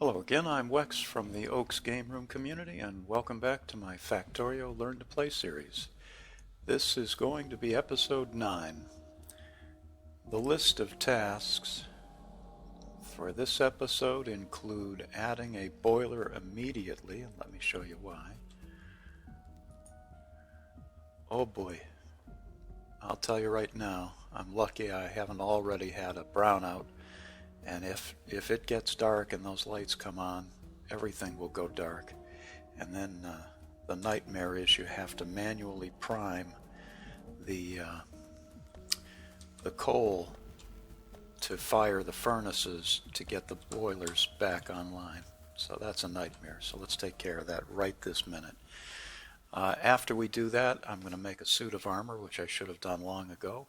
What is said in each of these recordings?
Hello again, I'm Wex from the Oaks Game Room community, and welcome back to my Factorio Learn to Play series. This is going to be episode 9. The list of tasks for this episode include adding a boiler immediately, and let me show you why. Oh boy, I'll tell you right now, I'm lucky I haven't already had a brownout. And if it gets dark and those lights come on, everything will go dark. And then the nightmare is you have to manually prime the coal to fire the furnaces to get the boilers back online. So that's a nightmare. So let's take care of that right this minute. After we do that, I'm going to make a suit of armor, which I should have done long ago.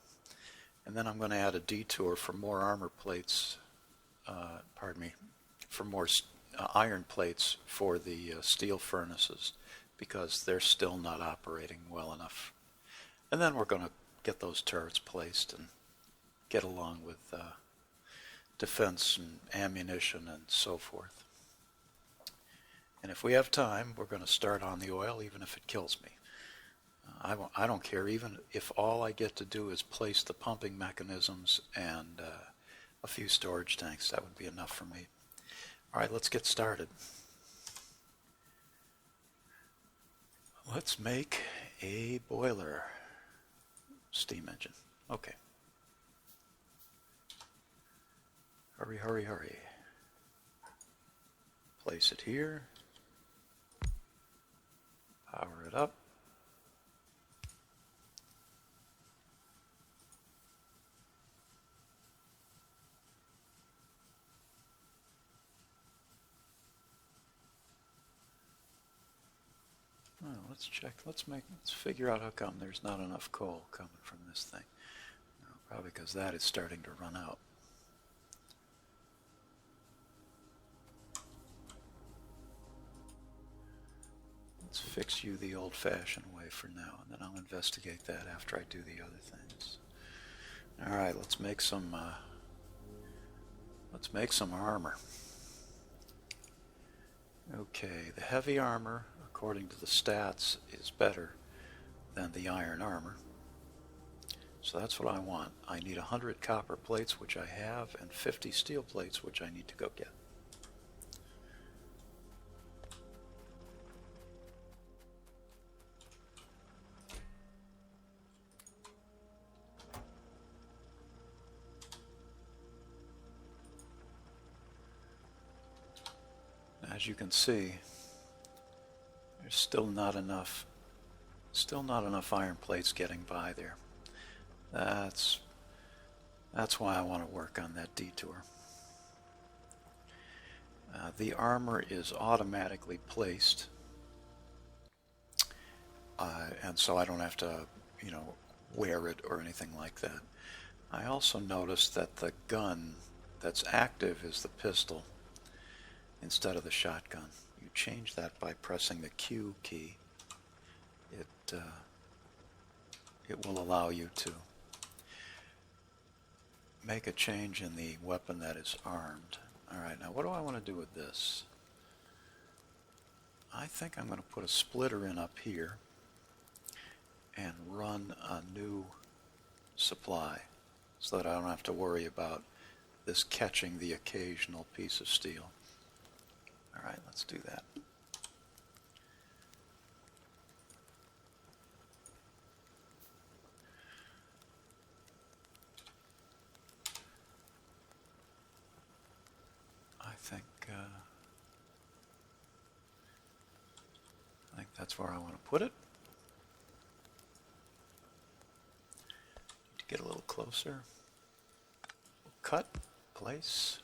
And then I'm going to add a detour for more armor plates. For more iron plates for the steel furnaces, because they're still not operating well enough. And then we're going to get those turrets placed and get along with defense and ammunition and so forth. And if we have time, we're going to start on the oil, even if it kills me. I don't care, even if all I get to do is place the pumping mechanisms and a few storage tanks. That would be enough for me. All right, let's get started. Let's make a boiler. Steam engine. Okay. Hurry, hurry, hurry. Place it here. Power it up. Oh, let's check. Let's figure out how come there's not enough coal coming from this thing. No, probably because that is starting to run out. Let's fix you the old-fashioned way for now, and then I'll investigate that after I do the other things. All right, let's make some armor. Okay, the heavy armor, according to the stats, is better than the iron armor. So that's what I want. I need 100 copper plates, which I have, and 50 steel plates, which I need to go get. As you can see, there's still not enough iron plates getting by there. That's why I want to work on that detour. The armor is automatically placed, and so I don't have to, wear it or anything like that. I also noticed that the gun that's active is the pistol instead of the shotgun. You change that by pressing the Q key. It will allow you to make a change in the weapon that is armed. Alright, now what do I want to do with this? I think I'm going to put a splitter in up here and run a new supply so that I don't have to worry about this catching the occasional piece of steel. Alright, let's do that. I think that's where I want to put it. Need to get a little closer. Cut, place.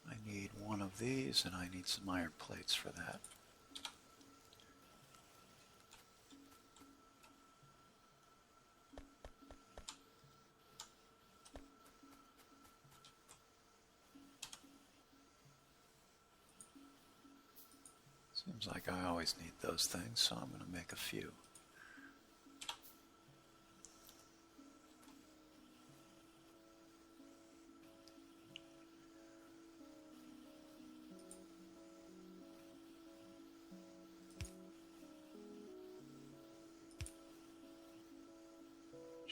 I need one of these, and I need some iron plates for that. Seems like I always need those things, so I'm going to make a few.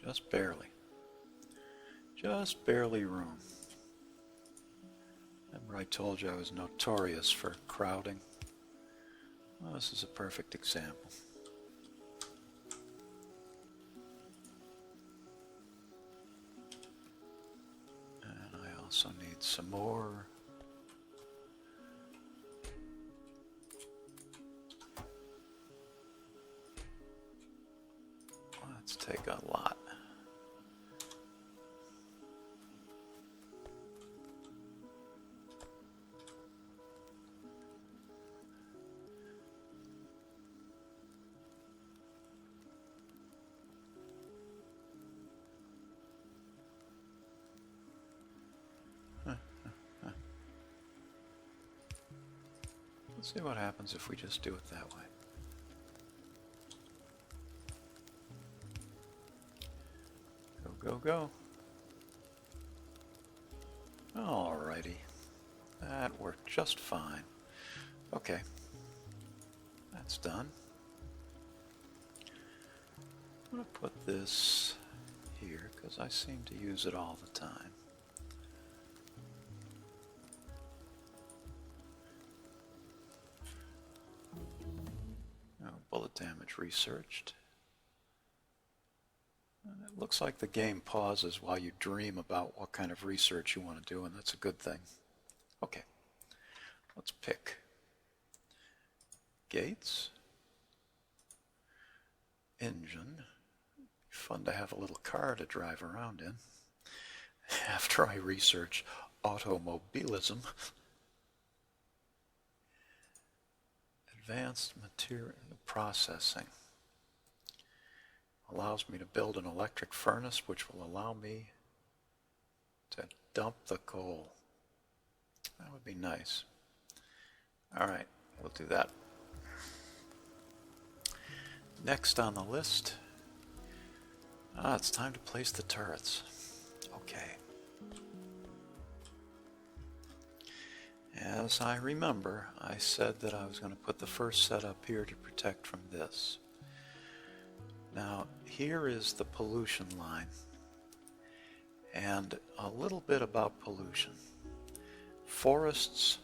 Just barely. Just barely room. Remember I told you I was notorious for crowding? Well, this is a perfect example. And I also need some more. Let's take a lot. Let's see what happens if we just do it that way. Go, go, go. Alrighty. That worked just fine. Okay. That's done. I'm going to put this here because I seem to use it all the time. Bullet damage researched. And it looks like the game pauses while you dream about what kind of research you want to do, and that's a good thing. Okay, let's pick gates, engine. Fun to have a little car to drive around in after I research automobilism. Advanced material processing allows me to build an electric furnace which will allow me to dump the coal. That would be nice. Alright, we'll do that. Next on the list, it's time to place the turrets. Okay. As I remember, I said that I was going to put the first set up here to protect from this. Now, here is the pollution line, and a little bit about pollution. Forests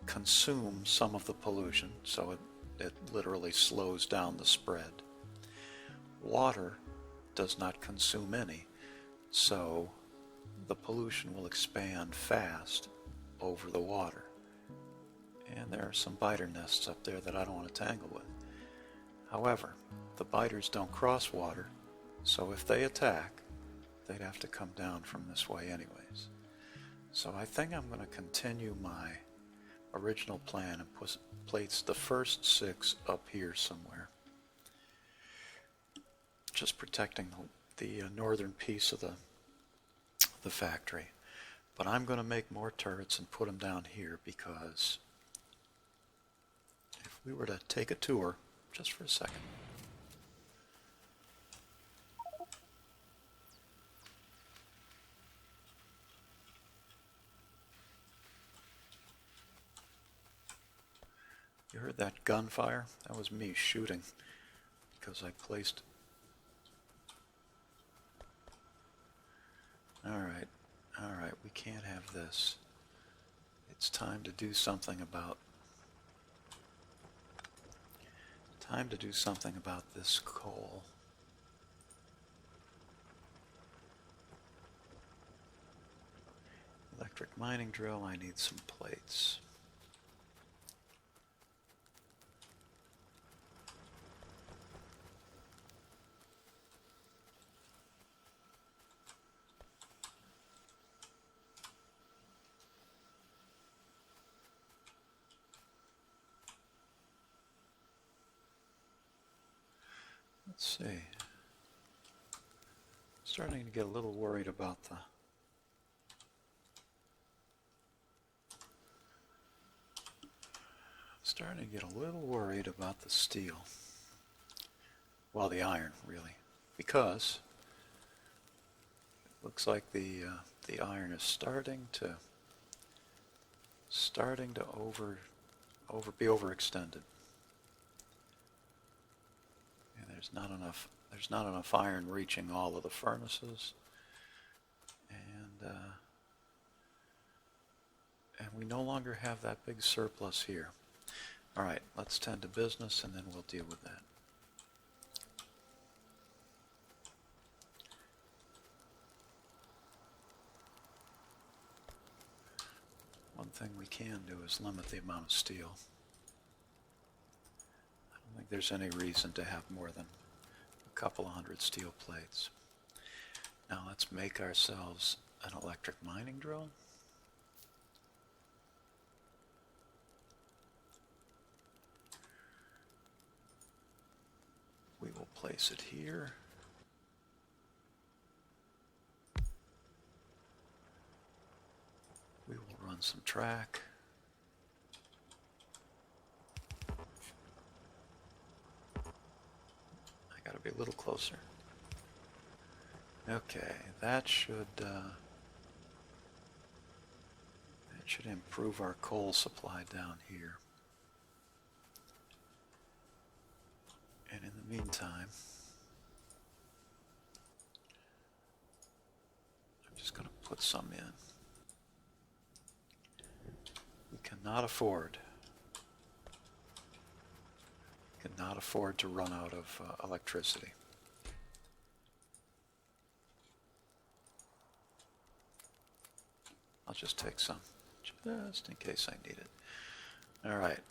consume some of the pollution, so it literally slows down the spread. Water does not consume any, so the pollution will expand fast over the water. And there are some biter nests up there that I don't want to tangle with. However, the biters don't cross water, so if they attack, they'd have to come down from this way anyways. So I think I'm going to continue my original plan and place the first 6 up here somewhere. Just protecting the northern piece of the factory. But I'm going to make more turrets and put them down here because if we were to take a tour, just for a second. You heard that gunfire? That was me shooting because I placed... Alright, we can't have this. It's time to do something about... this coal. Electric mining drill, I need some plates. Let's see. Starting to get a little worried about starting to get a little worried about the steel. Well, the iron, really, because it looks like the iron is starting to be overextended. And there's not enough iron reaching all of the furnaces, and we no longer have that big surplus here. All right, let's tend to business and then we'll deal with that. One thing we can do is limit the amount of steel. I don't think there's any reason to have more than a couple of hundred steel plates. Now let's make ourselves an electric mining drill. We will place it here. We will run some track. I gotta be a little closer. Okay, that should improve our coal supply down here. And in the meantime, I'm just going to put some in. We cannot afford to run out of electricity. I'll just take some, just in case I need it. All right.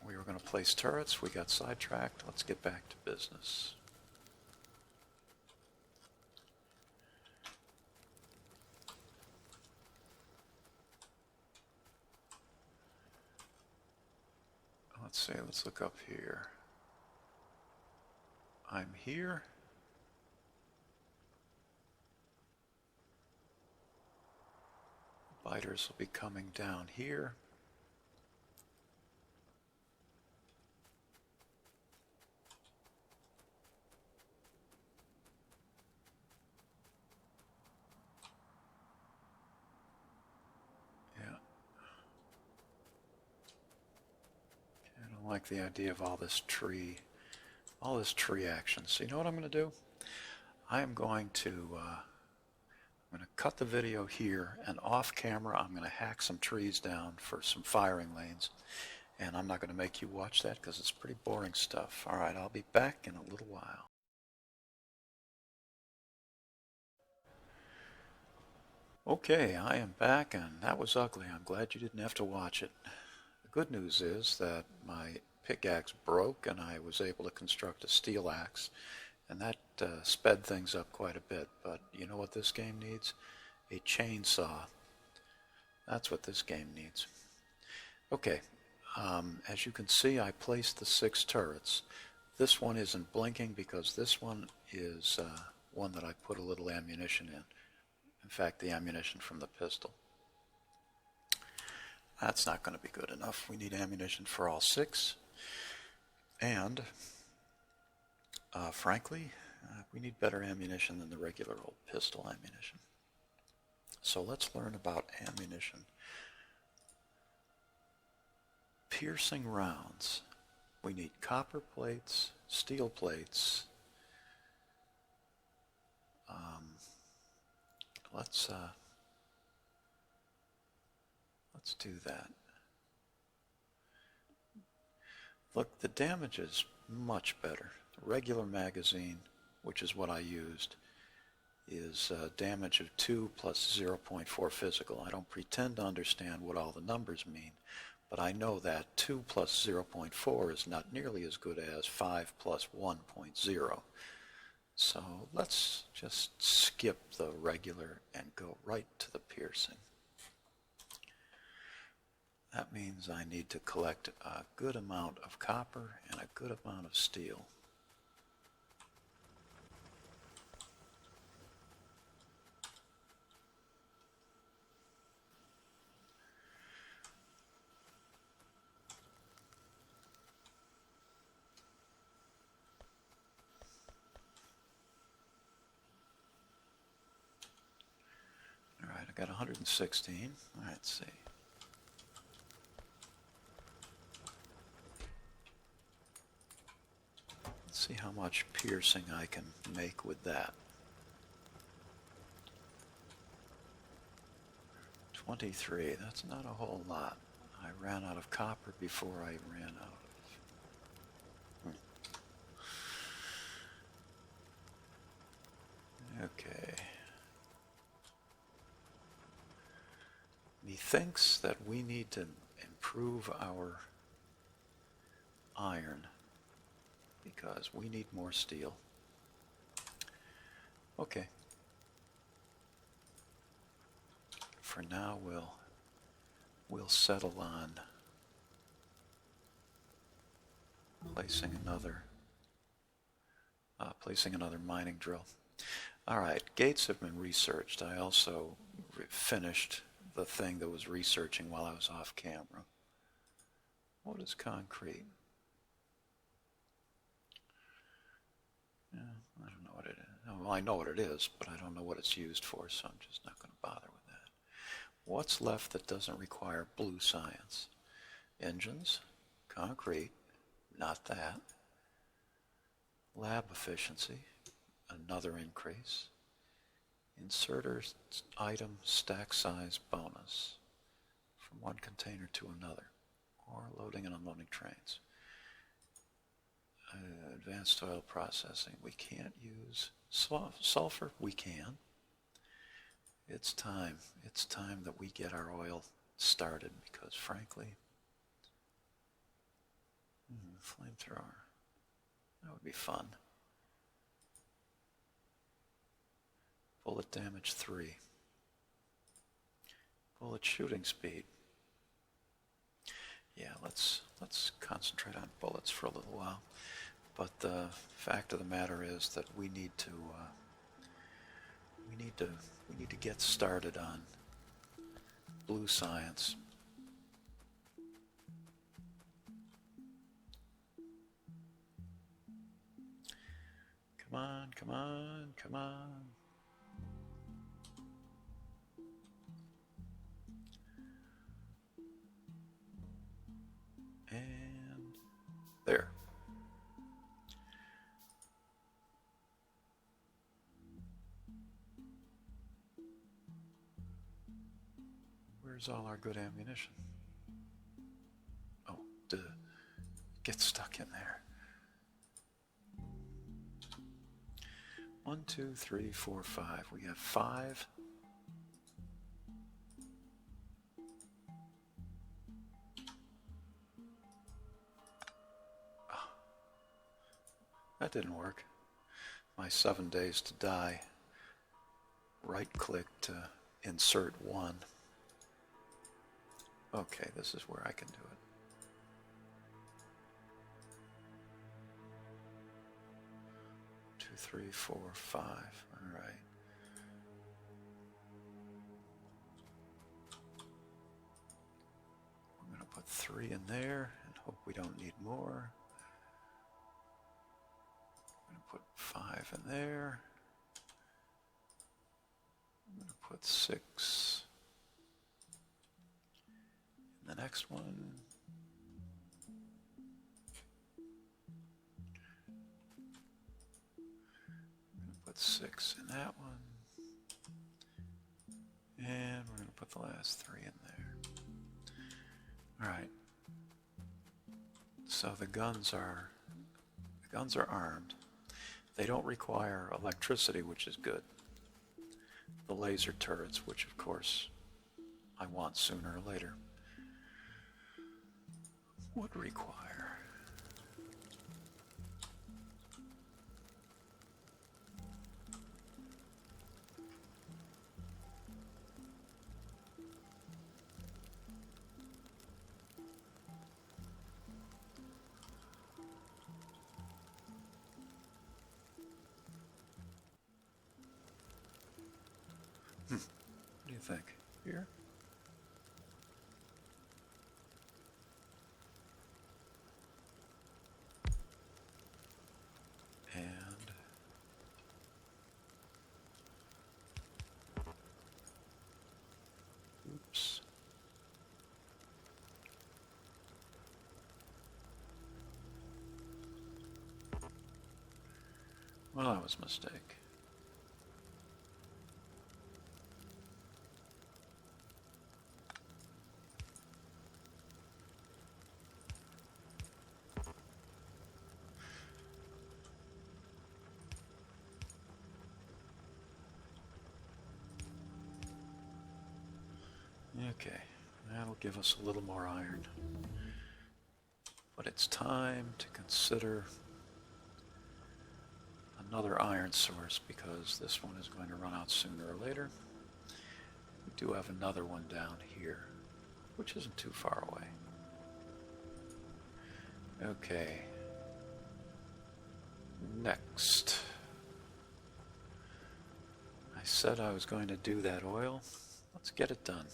We were going to place turrets. We got sidetracked. Let's get back to business. Let's see. Let's look up here. I'm here. Biters will be coming down here. Like the idea of all this tree action. So you know what I'm going to do? I'm going to cut the video here, and off camera I'm going to hack some trees down for some firing lanes, and I'm not going to make you watch that because it's pretty boring stuff. All right, I'll be back in a little while. Okay, I am back, and that was ugly. I'm glad you didn't have to watch it. The good news is that my pickaxe broke and I was able to construct a steel axe, and that sped things up quite a bit. But you know what this game needs? A chainsaw. That's what this game needs. Okay, as you can see, I placed the 6 turrets. This one isn't blinking because this one is one that I put a little ammunition in. In fact, the ammunition from the pistol. That's not going to be good enough. We need ammunition for all 6. And, frankly, we need better ammunition than the regular old pistol ammunition. So let's learn about ammunition. Piercing rounds. We need copper plates, steel plates. Let's do that. Look, the damage is much better. The regular magazine, which is what I used, is damage of 2 plus 0.4 physical. I don't pretend to understand what all the numbers mean, but I know that 2 plus 0.4 is not nearly as good as 5 plus 1.0. So let's just skip the regular and go right to the piercing. That means I need to collect a good amount of copper and a good amount of steel. got 116. All right, let's see. Let's see how much piercing I can make with that. 23, that's not a whole lot. I ran out of copper before I ran out of... Okay. He thinks that we need to improve our iron because we need more steel. Okay. For now, we'll settle on placing another mining drill. All right, gates have been researched. I also finished the thing that was researching while I was off camera. What is concrete? Yeah, I don't know what it is. Well, I know what it is, but I don't know what it's used for, so I'm just not going to bother with that. What's left that doesn't require blue science? Engines, concrete, not that. Lab efficiency, another increase. Inserter item stack size bonus from one container to another, or loading and unloading trains. Advanced oil processing, we can't use sulfur, we can. It's time that we get our oil started because frankly, flamethrower, that would be fun. Bullet damage 3. Bullet shooting speed. Yeah, let's concentrate on bullets for a little while. But the fact of the matter is that we need to get started on blue science. Come on, come on, come on. And there. Where's all our good ammunition? Oh, duh. Get stuck in there. 1, 2, 3, 4, 5. We have 5. Oh, that didn't work. My 7 days to die. Right-click to insert 1. Okay, this is where I can do it. 2, 3, 4, 5. All right. I'm going to put 3 in there and hope we don't need more. I'm going to put 5 in there. I'm going to put 6 in the next one. I'm going to put 6 in that one. And we're going to put the last 3 in there. All right. So the guns are armed. They don't require electricity, which is good. The laser turrets, which of course I want sooner or later, would require. What do you think? Here? And Well, that was a mistake. Okay, that'll give us a little more iron. But it's time to consider another iron source because this one is going to run out sooner or later. We do have another one down here, which isn't too far away. Okay. Next. I said I was going to do that oil. Let's get it done.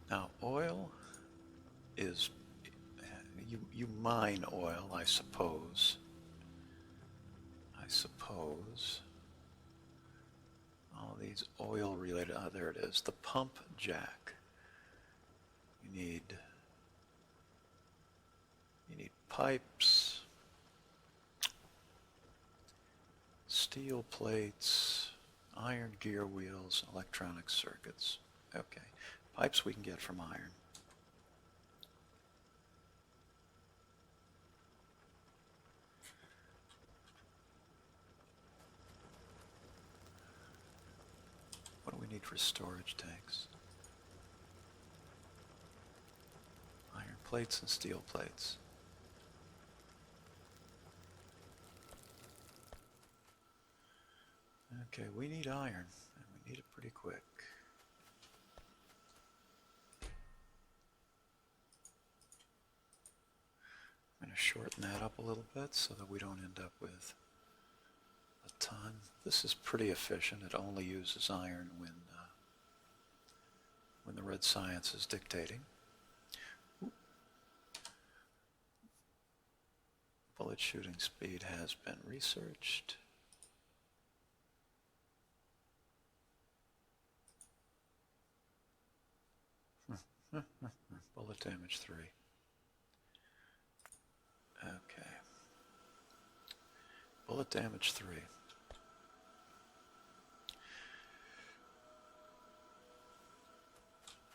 Now, oil is, you mine oil, I suppose. All these oil related, there it is, the pump jack. You need pipes, steel plates, iron gear wheels, electronic circuits. Okay, pipes we can get from iron. What do we need for storage tanks? Iron plates and steel plates. Okay, we need iron, and we need it pretty quick. I'm going to shorten that up a little bit so that we don't end up with a ton. This is pretty efficient. It only uses iron when the red science is dictating. Bullet shooting speed has been researched. Bullet damage 3. Okay. Bullet damage 3.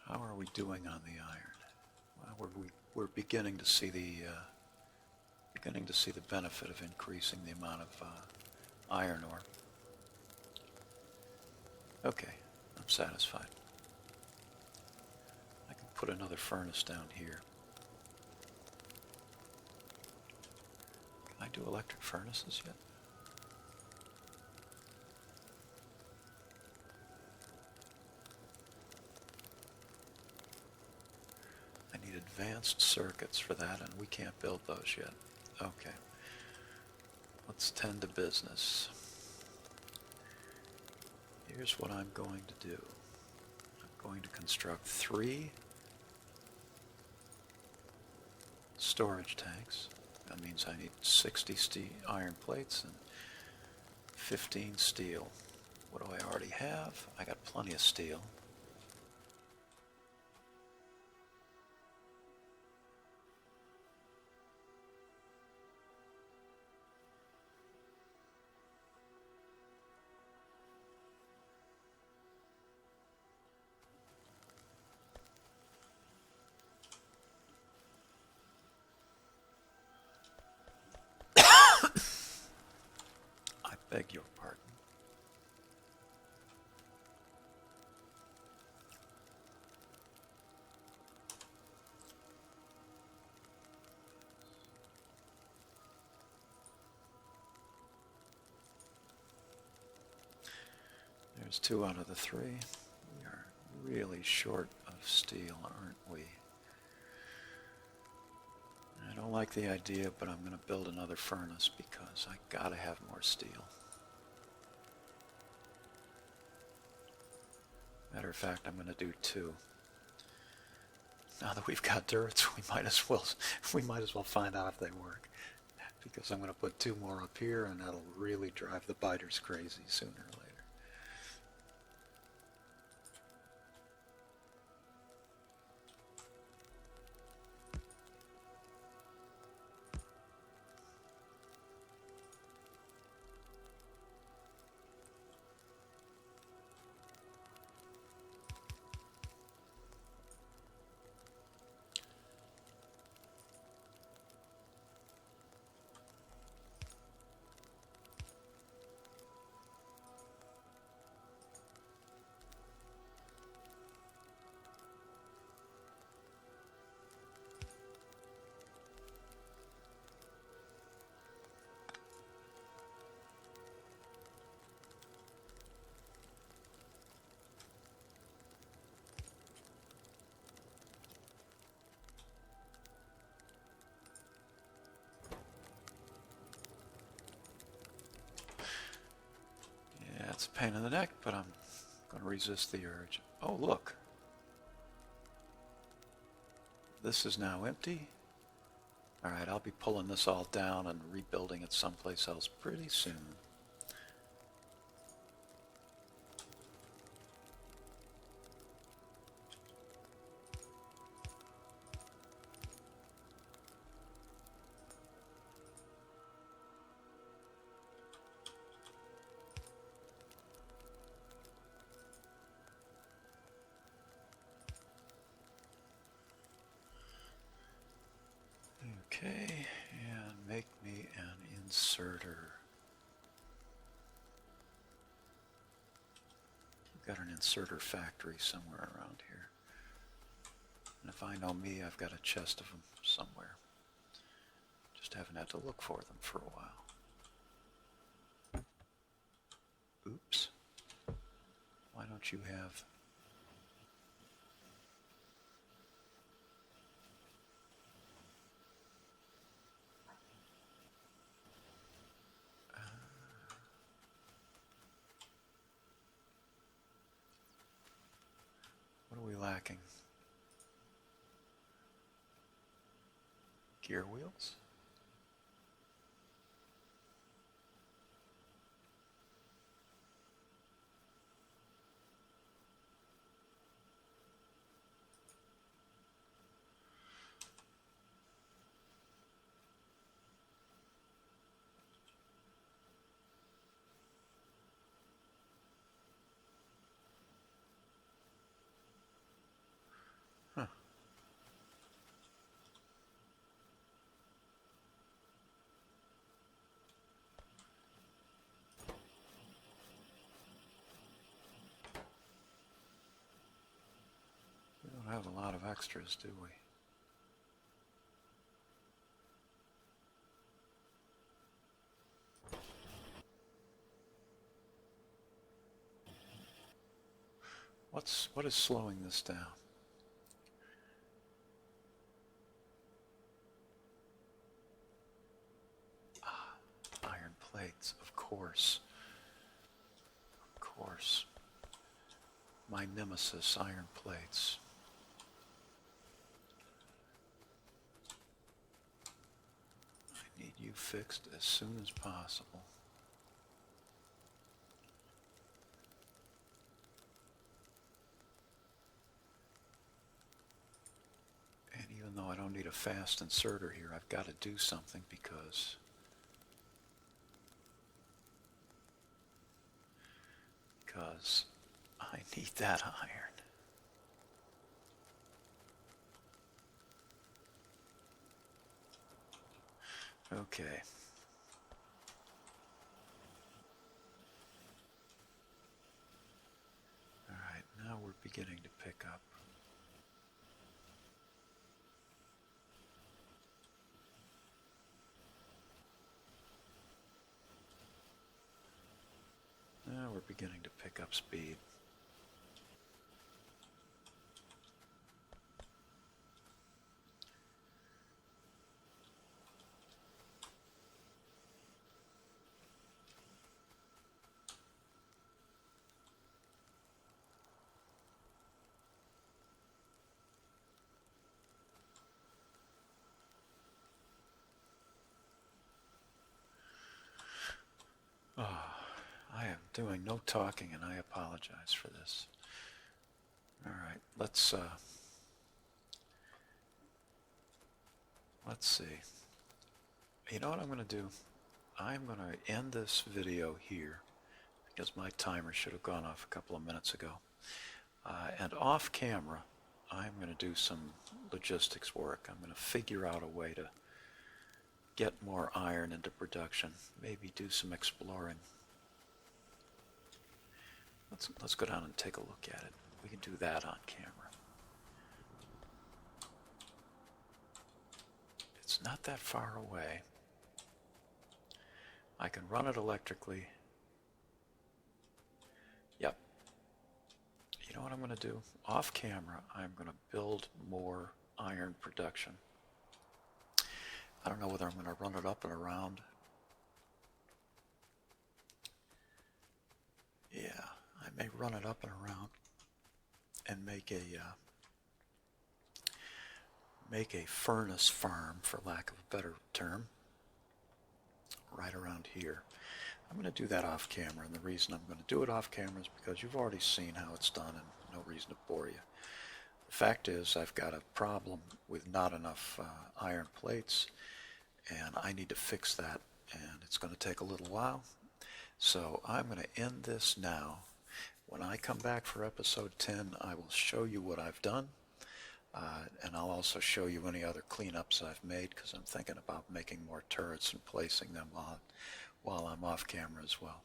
How are we doing on the iron? Well, we're beginning to see the benefit of increasing the amount of iron ore. Okay, I'm satisfied. I can put another furnace down here. Can I do electric furnaces yet? I need advanced circuits for that, and we can't build those yet. Okay. Let's tend to business. Here's what I'm going to do. I'm going to construct 3 storage tanks. That means I need 60 iron plates and 15 steel. What do I already have? I got plenty of steel. Beg your pardon. There's 2 out of the 3. We are really short of steel, aren't we? I don't like the idea, but I'm going to build another furnace because I gotta have more steel. Matter of fact, I'm going to do 2. Now that we've got turrets, we might as well find out if they work. Because I'm going to put 2 more up here, and that'll really drive the biters crazy sooner or later. pain in the neck, but I'm going to resist the urge. Oh, look. This is now empty. All right, I'll be pulling this all down and rebuilding it someplace else pretty soon. Okay, and make me an inserter. We've got an inserter factory somewhere around here. And if I know me, I've got a chest of them somewhere. Just haven't had to look for them for a while. Oops. Why don't you have... What are we lacking? Gear wheels? Huh. We don't have a lot of extras, do we? What is slowing this down? Iron plates, of course. Of course. My nemesis, iron plates. I need you fixed as soon as possible. And even though I don't need a fast inserter here, I've got to do something because I need that iron. Okay. All right, now we're beginning to pick up. Now we're beginning to pick up speed. I am doing no talking, and I apologize for this. All right, let's see. You know what I'm going to do? I'm going to end this video here because my timer should have gone off a couple of minutes ago. And off camera, I'm going to do some logistics work. I'm going to figure out a way to get more iron into production, maybe do some exploring. Let's go down and take a look at it. We can do that on camera. It's not that far away. I can run it electrically. Yep. You know what I'm going to do? Off camera, I'm going to build more iron production. I don't know whether I'm going to run it up and around. Yeah, I may run it up and around and make a furnace farm, for lack of a better term, right around here. I'm going to do that off camera, and the reason I'm going to do it off camera is because you've already seen how it's done and no reason to bore you. The fact is, I've got a problem with not enough iron plates, and I need to fix that, and it's going to take a little while. So I'm going to end this now. When I come back for episode 10, I will show you what I've done, and I'll also show you any other cleanups I've made, because I'm thinking about making more turrets and placing them while I'm off camera as well.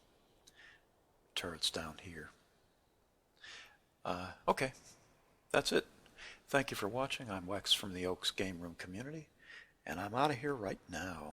Turrets down here. Okay, that's it. Thank you for watching. I'm Wex from the Oaks Game Room community, and I'm out of here right now.